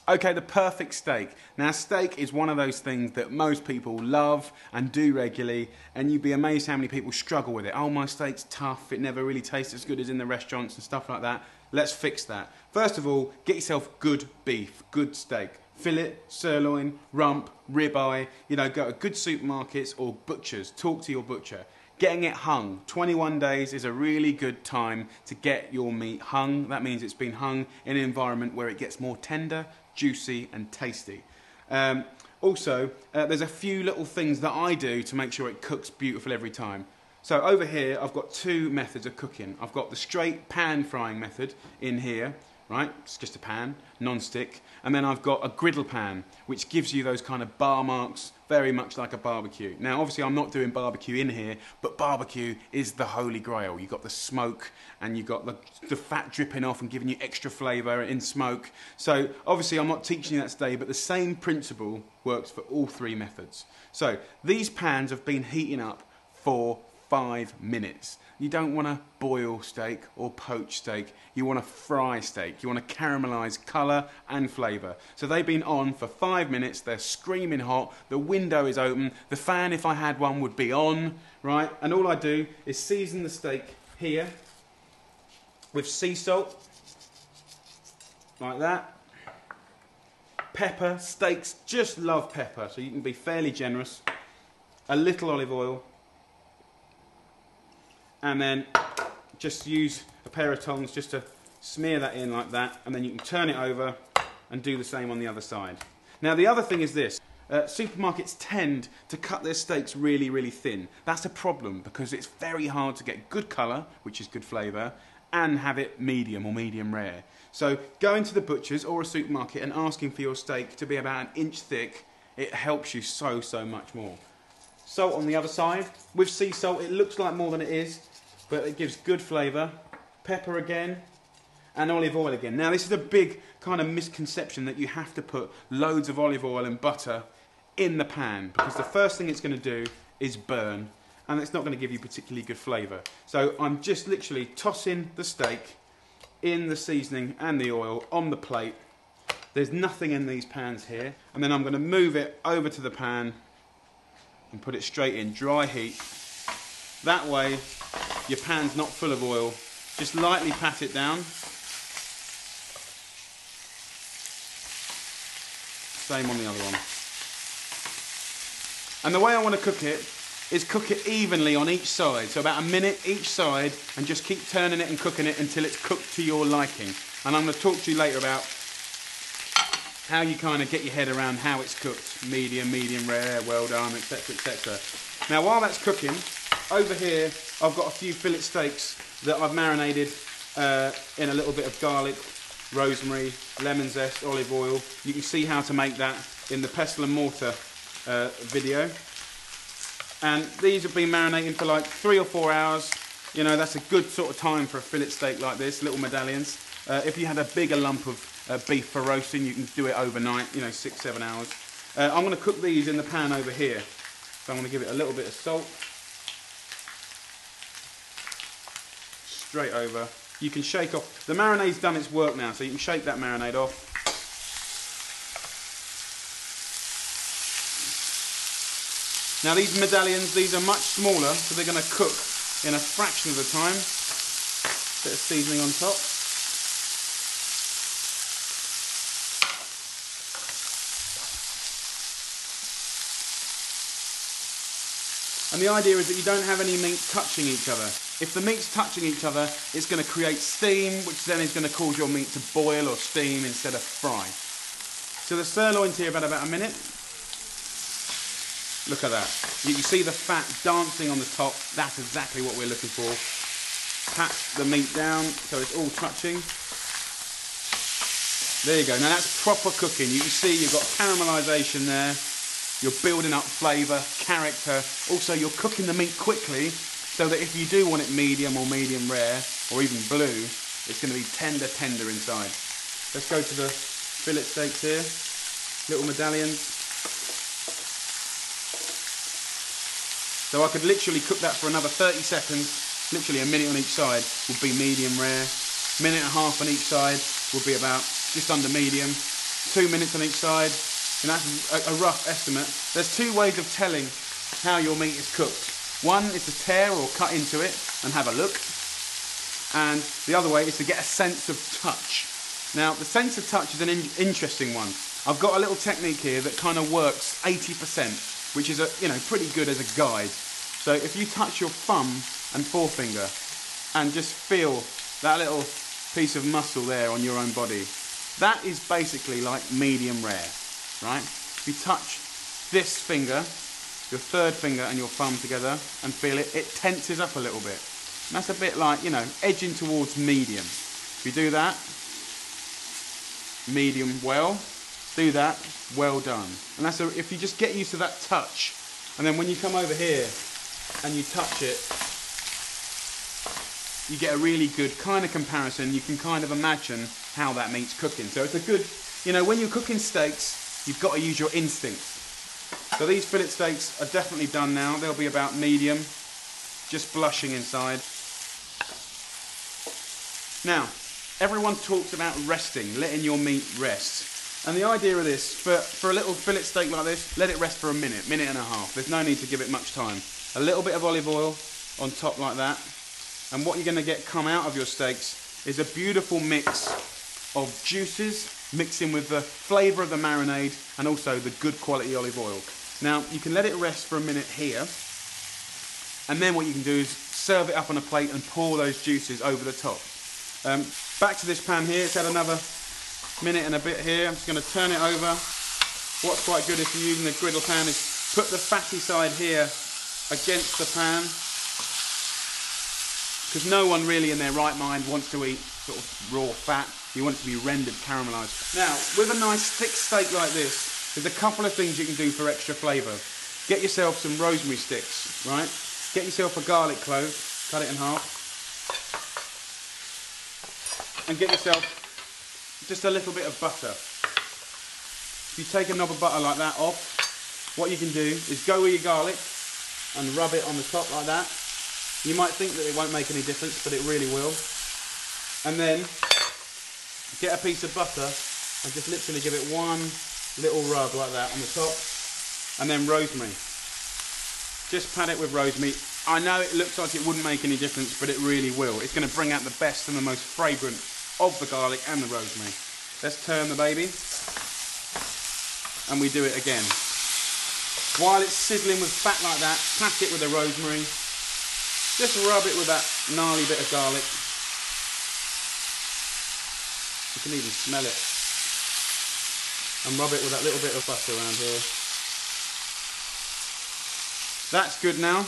Okay, the perfect steak. Now, steak is one of those things that most people love and do regularly, and you'd be amazed how many people struggle with it. Oh, my steak's tough, it never really tastes as good as in the restaurants and stuff like that. Let's fix that. First of all, get yourself good beef, good steak. Fillet, sirloin, rump, ribeye, you know, go to good supermarkets or butchers. Talk to your butcher. Getting it hung. 21 days is a really good time to get your meat hung. That means it's been hung in an environment where it gets more tender, juicy and tasty. Also, there's a few little things that I do to make sure it cooks beautiful every time. So over here, I've got two methods of cooking. I've got the straight pan frying method in here, right? It's just a pan, non-stick. And then I've got a griddle pan, which gives you those kind of bar marks, very much like a barbecue. Now, obviously, I'm not doing barbecue in here, but barbecue is the holy grail. You've got the smoke, and you've got the fat dripping off and giving you extra flavour in smoke. So, obviously, I'm not teaching you that today, but the same principle works for all three methods. So, these pans have been heating up for 5 minutes. You don't want to boil steak or poach steak. You want to fry steak. You want to caramelise colour and flavour. So they've been on for 5 minutes. They're screaming hot. The window is open. The fan, if I had one, would be on, right? And all I do is season the steak here with sea salt, like that. Pepper. Steaks just love pepper, so you can be fairly generous. A little olive oil. And then just use a pair of tongs just to smear that in like that, and then you can turn it over and do the same on the other side. Now the other thing is this, supermarkets tend to cut their steaks really, really thin. That's a problem because it's very hard to get good colour, which is good flavour, and have it medium or medium rare. So going to the butcher's or a supermarket and asking for your steak to be about 1 inch thick, it helps you so, so much more. Salt on the other side. With sea salt, it looks like more than it is, but it gives good flavour. Pepper again, and olive oil again. Now this is a big kind of misconception that you have to put loads of olive oil and butter in the pan, because the first thing it's going to do is burn, and it's not going to give you particularly good flavour. So I'm just literally tossing the steak in the seasoning and the oil on the plate. There's nothing in these pans here, and then I'm going to move it over to the pan and put it straight in, dry heat. That way your pan's not full of oil. Just lightly pat it down. Same on the other one. And the way I want to cook it is cook it evenly on each side. So about 1 minute each side, and just keep turning it and cooking it until it's cooked to your liking. And I'm going to talk to you later about how you kind of get your head around how it's cooked. Medium, medium rare, well done, etc, etc. Now while that's cooking, over here I've got a few fillet steaks that I've marinated in a little bit of garlic, rosemary, lemon zest, olive oil. You can see how to make that in the pestle and mortar video. And these have been marinating for like 3 or 4 hours. You know, that's a good sort of time for a fillet steak like this, little medallions. If you had a bigger lump of beef for roasting, you can do it overnight, you know, 6-7 hours. I'm going to cook these in the pan over here. So I'm going to give it a little bit of salt. Straight over. You can shake off. The marinade's done its work now, so you can shake that marinade off. Now these medallions, these are much smaller, so they're going to cook in a fraction of the time. Bit of seasoning on top. And the idea is that you don't have any meat touching each other. If the meat's touching each other, it's going to create steam, which then is going to cause your meat to boil or steam instead of fry. So the sirloin's here about 1 minute. Look at that. You can see the fat dancing on the top. That's exactly what we're looking for. Pat the meat down so it's all touching. There you go. Now that's proper cooking. You can see you've got caramelisation there. You're building up flavour, character. Also, you're cooking the meat quickly so that if you do want it medium or medium rare, or even blue, it's going to be tender, tender inside. Let's go to the fillet steaks here. Little medallions. So I could literally cook that for another 30 seconds. Literally 1 minute on each side would be medium rare. 1.5 minutes on each side would be about just under medium. 2 minutes on each side, and that's a rough estimate. There's two ways of telling how your meat is cooked. One is to tear or cut into it and have a look, and the other way is to get a sense of touch. Now, the sense of touch is an interesting one. I've got a little technique here that kind of works 80%, which is pretty good as a guide. So if you touch your thumb and forefinger and just feel that little piece of muscle there on your own body, that is basically like medium rare, right? If you touch this finger, your third finger and your thumb together and feel it, it tenses up a little bit. And that's a bit like, edging towards medium. If you do that, medium well, do that, well done. And that's if you just get used to that touch, and then when you come over here and you touch it, you get a really good kind of comparison. You can kind of imagine how that meat's cooking. So it's a good, when you're cooking steaks, you've got to use your instincts. So these fillet steaks are definitely done now. They'll be about medium, just blushing inside. Now, everyone talks about resting, letting your meat rest. And the idea of this, for a little fillet steak like this, let it rest for a minute and a half. There's no need to give it much time. A little bit of olive oil on top like that. And what you're going to get come out of your steaks is a beautiful mix of juices, mixing with the flavour of the marinade and also the good quality olive oil. Now, you can let it rest for a minute here. And then what you can do is serve it up on a plate and pour those juices over the top. Back to this pan here, it's had another minute and a bit here. I'm just going to turn it over. What's quite good if you're using the griddle pan is put the fatty side here against the pan, because no one really in their right mind wants to eat sort of raw fat. You want it to be rendered, caramelised. Now, with a nice thick steak like this, there's a couple of things you can do for extra flavour. Get yourself some rosemary sticks, right? Get yourself a garlic clove, cut it in half. And get yourself just a little bit of butter. If you take a knob of butter like that off, what you can do is go with your garlic and rub it on the top like that. You might think that it won't make any difference, but it really will. And then get a piece of butter and just literally give it one little rub like that on the top. And then rosemary. Just pat it with rosemary. I know it looks like it wouldn't make any difference, but it really will. It's going to bring out the best and the most fragrant of the garlic and the rosemary. Let's turn the baby. And we do it again. While it's sizzling with fat like that, pat it with the rosemary. Just rub it with that gnarly bit of garlic. You can even smell it. And rub it with that little bit of butter around here. That's good now.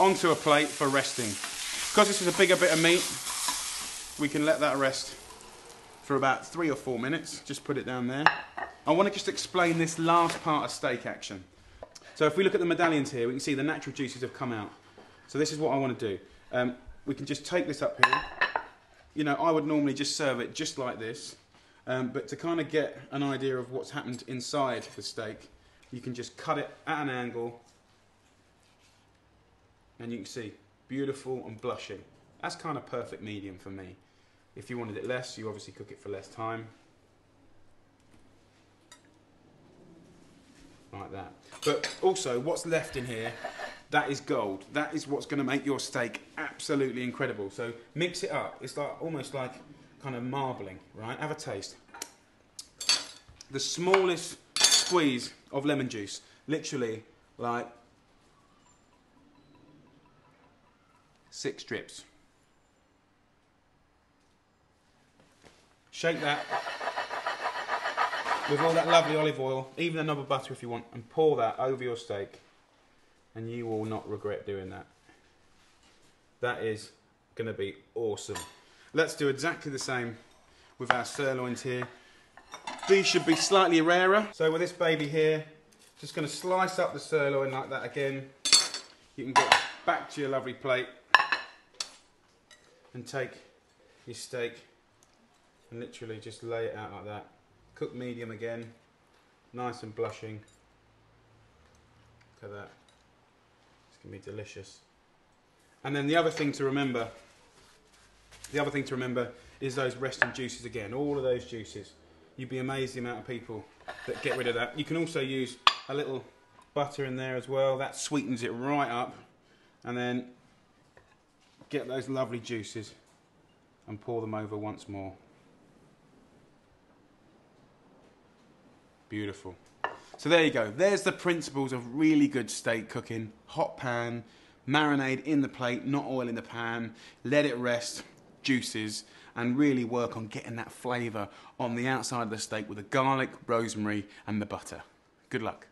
Onto a plate for resting. Because this is a bigger bit of meat, we can let that rest for about 3 or 4 minutes. Just put it down there. I want to just explain this last part of steak action. So if we look at the medallions here, we can see the natural juices have come out. So this is what I want to do. We can just take this up here. I would normally just serve it just like this. But to kind of get an idea of what's happened inside the steak, you can just cut it at an angle. And you can see, beautiful and blushing. That's kind of perfect medium for me. If you wanted it less, you obviously cook it for less time. Like that. But also, what's left in here, that is gold. That is what's going to make your steak absolutely incredible. So mix it up. It's like almost like kind of marbling, right? Have a taste. The smallest squeeze of lemon juice, literally like 6 drips. Shake that with all that lovely olive oil, even a knob of butter if you want, and pour that over your steak, and you will not regret doing that. That is going to be awesome. Let's do exactly the same with our sirloins here. These should be slightly rarer. So with this baby here, just going to slice up the sirloin like that again. You can get back to your lovely plate and take your steak and literally just lay it out like that. Cook medium again, nice and blushing. Look at that. It's going to be delicious. And then the other thing to remember is those resting juices again, all of those juices. You'd be amazed the amount of people that get rid of that. You can also use a little butter in there as well. That sweetens it right up. And then get those lovely juices and pour them over once more. Beautiful. So there you go. There's the principles of really good steak cooking. Hot pan, marinade in the plate, not oil in the pan. Let it rest, juices, and really work on getting that flavour on the outside of the steak with the garlic, rosemary, and the butter. Good luck.